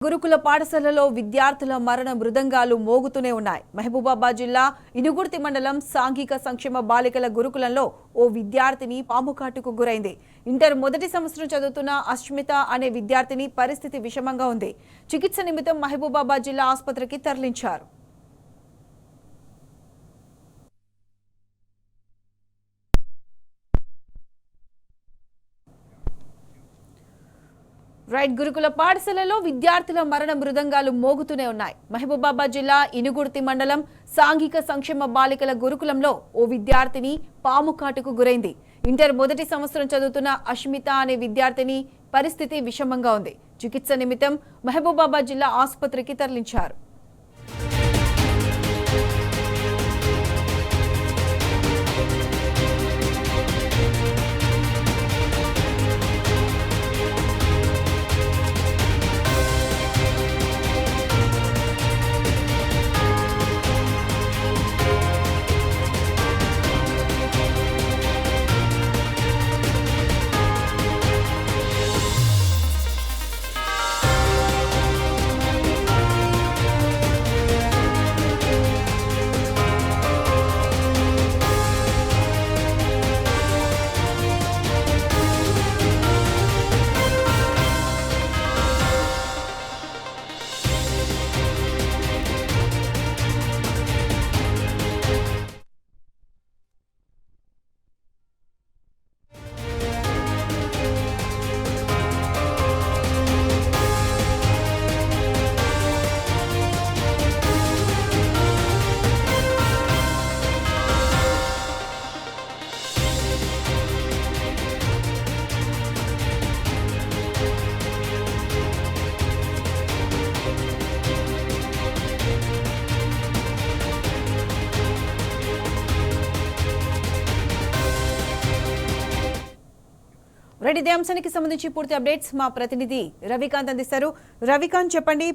గురుకుల పాఠశాలలో విద్యార్థుల మరణ మృదంగాలు మోగుతూనే ఉన్నాయి. మహబూబాబాద్ జిల్లా ఇనుగుర్తి మండలం సాంఘిక సంక్షేమ బాలికల గురుకులంలో ఓ విద్యార్థిని పాముకాటుకు గురైంది. ఇంటర్ మొదటి సంవత్సరం చదువుతున్న అస్మిత అనే విద్యార్థిని పరిస్థితి విషమంగా ఉంది. చికిత్స నిమిత్తం మహబూబాబాద్ జిల్లా ఆసుపత్రికి తరలించారు. గురుకుల పాఠశాలలో విద్యార్థుల మరణ మృదంగాలు మోగుతూనే ఉన్నాయి. మహబూబాబాద్ జిల్లా ఇనుగుర్తి మండలం సాంఘిక సంక్షేమ బాలికల గురుకులంలో ఓ విద్యార్థిని పాముకాటుకు గురైంది. ఇంటర్ మొదటి సంవత్సరం చదువుతున్న అస్మిత అనే విద్యార్థిని పరిస్థితి విషమంగా ఉంది. చికిత్స నిమిత్తం మహబూబాబాద్ జిల్లా ఆసుపత్రికి తరలించారు. ఇదే అంశానికి సంబంధించి పూర్తి అప్డేట్స్ మా ప్రతినిధి రవికాంత్ అందిస్తారు. రవికాంత్, చెప్పండి,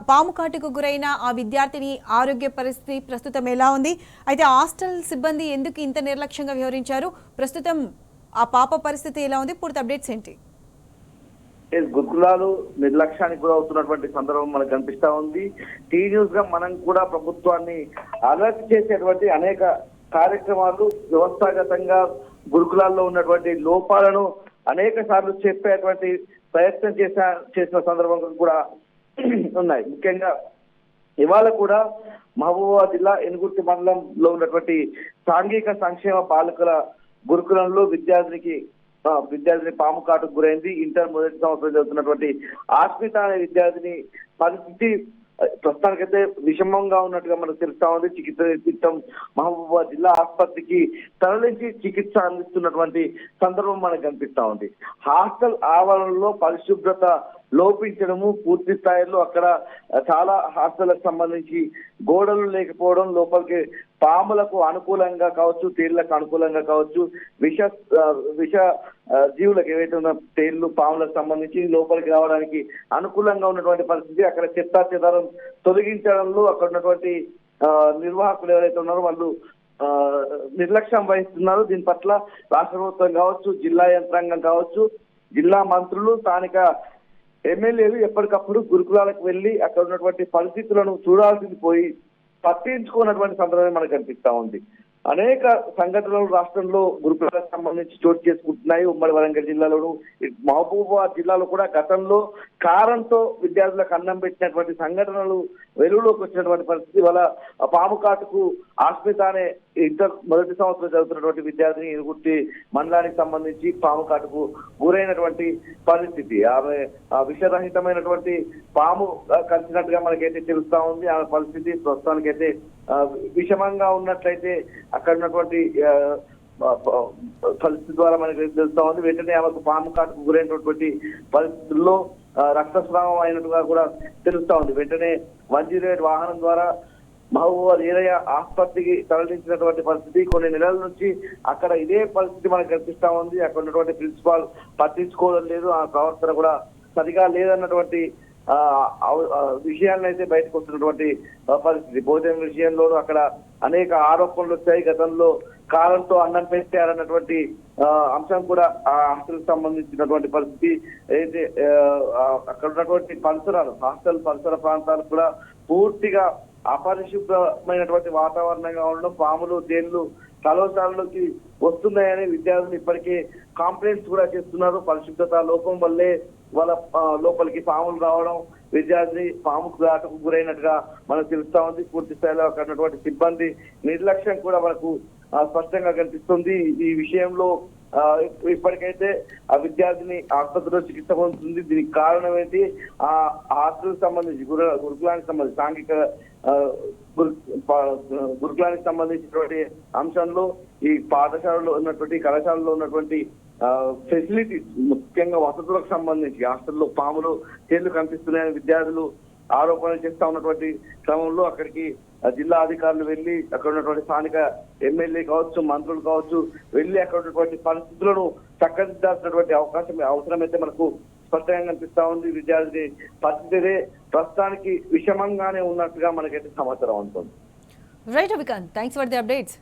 పాము కాటుకు గురైన ఆ విద్యార్థిని ఆరోగ్య పరిస్థితి ప్రస్తుతం ఎలా ఉంది? అయితే హాస్టల్ సిబ్బంది ఎందుకు ఇంత నిర్లక్ష్యంగా వ్యవహరించారు? ప్రస్తుతం ఆ పాప పరిస్థితి ఎలా ఉంది? పూర్తి అప్డేట్స్ ఏంటి? గురుకులాలు నిర్లక్ష్యానికి కూడా అవుతున్నటువంటి సందర్భం మనకు కనిపిస్తా ఉంది. టీ న్యూస్ గా మనం కూడా ప్రభుత్వాన్ని అలర్ట్ చేసేటువంటి అనేక కార్యక్రమాలు వ్యవస్థాగతంగా గురుకులాల్లో ఉన్నటువంటి లోపాలను అనేక సార్లు చెప్పేటువంటి ప్రయత్నం చేసిన సందర్భం కూడా ఉన్నాయి. ముఖ్యంగా ఇవాళ కూడా మహబూబాబాద్ జిల్లా ఇనుగుర్తి మండలంలో ఉన్నటువంటి సాంఘిక సంక్షేమ బాలికల గురుకులంలో విద్యార్థిని పాము కాటుకు గురైంది. ఇంటర్ మొదటి సంవత్సరం చదువుతున్నటువంటి అస్మిత అనే విద్యార్థిని పరిస్థితి ప్రస్తుతానికైతే విషమంగా ఉన్నట్టుగా మనకు తెలుస్తా ఉంది. చికిత్స నిమిత్తం మహబూబాబాద్ జిల్లా ఆసుపత్రికి తరలించి చికిత్స అందిస్తున్నటువంటి సందర్భం మనకు కనిపిస్తా ఉంది. హాస్టల్ ఆవరణలో పరిశుభ్రత లోపించడము, పూర్తి స్థాయిలో అక్కడ చాలా హాస్టళ్లకు సంబంధించి గోడలు లేకపోవడం, లోపలికి పాములకు అనుకూలంగా కావచ్చు, తేళ్లకు అనుకూలంగా కావచ్చు, విష జీవులకు ఏవైతే ఉన్న తేళ్లు, పాములకు సంబంధించి లోపలికి రావడానికి అనుకూలంగా ఉన్నటువంటి పరిస్థితి. అక్కడ చెత్తా చెదారం తొలగించడంలో అక్కడ ఉన్నటువంటి నిర్వాహకులు ఎవరైతే ఉన్నారో వాళ్ళు నిర్లక్ష్యం వహిస్తున్నారు. దీని పట్ల రాష్ట్ర ప్రభుత్వం కావచ్చు, జిల్లా యంత్రాంగం కావచ్చు, జిల్లా మంత్రులు, స్థానిక ఎమ్మెల్యేలు ఎప్పటికప్పుడు గురుకులాలకు వెళ్లి అక్కడ ఉన్నటువంటి పరిస్థితులను చూడాల్సింది పోయి పట్టించుకున్నటువంటి సందర్భం మనకు కనిపిస్తా ఉంది. అనేక సంఘటనలు రాష్ట్రంలో గురుకులాలకు సంబంధించి చోటు చేసుకుంటున్నాయి. ఉమ్మడి వరంగల్ జిల్లాలోను, మహబూబాబాద్ జిల్లాలో కూడా గతంలో కారంతో విద్యార్థులకు అన్నం పెట్టినటువంటి సంఘటనలు వెలుగులోకి వచ్చినటువంటి పరిస్థితి. వల్ల పాము కాటుకు అస్మిత అనే ఇంటర్ మొదటి సంవత్సరం చదువుతున్నటువంటి విద్యార్థిని ఇనుగుర్తి మండలానికి సంబంధించి పాము కాటుకు గురైనటువంటి పరిస్థితి. ఆమె విషరహితమైనటువంటి పాము కలిసినట్టుగా మనకైతే తెలుస్తా ఉంది. ఆమె పరిస్థితి ప్రస్తుతానికైతే విషమంగా ఉన్నట్లయితే అక్కడ ఉన్నటువంటి పరిస్థితి ద్వారా మనకి తెలుస్తా ఉంది. వెంటనే ఆమెకు పాము కాటుకు గురైనటువంటి పరిస్థితుల్లో రక్తస్రావం అయినట్టుగా కూడా తెలుస్తా ఉంది. వెంటనే 108 వాహనం ద్వారా మహబూబాబాద్ ఏరియా ఆసుపత్రికి తరలించినటువంటి పరిస్థితి. కొన్ని నెలల నుంచి అక్కడ ఇదే పరిస్థితి మనకు కనిపిస్తా ఉంది. అక్కడ ఉన్నటువంటి ప్రిన్సిపాల్ పట్టించుకోవడం లేదు, ఆ ప్రవర్తన కూడా సరిగా లేదన్నటువంటి విషయాలను అయితే బయటకు వస్తున్నటువంటి పరిస్థితి. భోజనం విషయంలోనూ అక్కడ అనేక ఆరోపణలు వచ్చాయి. గతంలో కాలంతో అన్నం పెట్టారన్నటువంటి అంశం కూడా ఆ హాస్టల్ సంబంధించినటువంటి పరిస్థితి. అయితే అక్కడ ఉన్నటువంటి పరిసరాలు, హాస్టల్ పరిసర ప్రాంతాలు కూడా పూర్తిగా అపరిశుభ్రమైనటువంటి వాతావరణంగా ఉండడం, పాములు తేళ్లు కళాశాలలోకి వస్తున్నాయని విద్యార్థులు ఇప్పటికే కంప్లైంట్స్ కూడా చేస్తున్నారు. పరిశుభ్రత లోపం వల్లే వాళ్ళ లోపలికి పాములు రావడం, విద్యార్థి పాముకు దాటకు గురైనట్టుగా మనకు తెలుస్తా ఉంది. పూర్తి స్థాయిలో అక్కడ ఉన్నటువంటి సిబ్బంది నిర్లక్ష్యం కూడా మనకు స్పష్టంగా కనిపిస్తుంది. ఈ విషయంలో ఇప్పటికైతే ఆ విద్యార్థిని ఆసుపత్రిలో చికిత్స పొందుతుంది. దీనికి కారణం ఏంటి? ఆ హాస్టల్ సంబంధించి గురుకులానికి సంబంధించి సాంఘిక గురుకులానికి సంబంధించినటువంటి అంశంలో ఈ పాఠశాలలో ఉన్నటువంటి కళాశాలలో ఉన్నటువంటి ఫెసిలిటీస్, ముఖ్యంగా వసతులకు సంబంధించి హాస్టల్లో పాములు తేళ్లు కనిపిస్తున్నాయని విద్యార్థులు ఆరోపణలు చేస్తా ఉన్నటువంటి క్రమంలో అక్కడికి జిల్లా అధికారులు వెళ్లి అక్కడ ఉన్నటువంటి స్థానిక ఎమ్మెల్యే కావచ్చు, మంత్రులు కావచ్చు వెళ్లి అక్కడ ఉన్నటువంటి పరిస్థితులను చక్కదిద్దాల్సినటువంటి అవసరం అయితే మనకు స్పష్టంగా కనిపిస్తా ఉంది. విద్యార్థి పరిస్థితి ప్రస్తుతానికి విషమంగానే ఉన్నట్టుగా మనకైతే సమాచారం ఉంటుంది. Right Avikanth, thanks for the updates.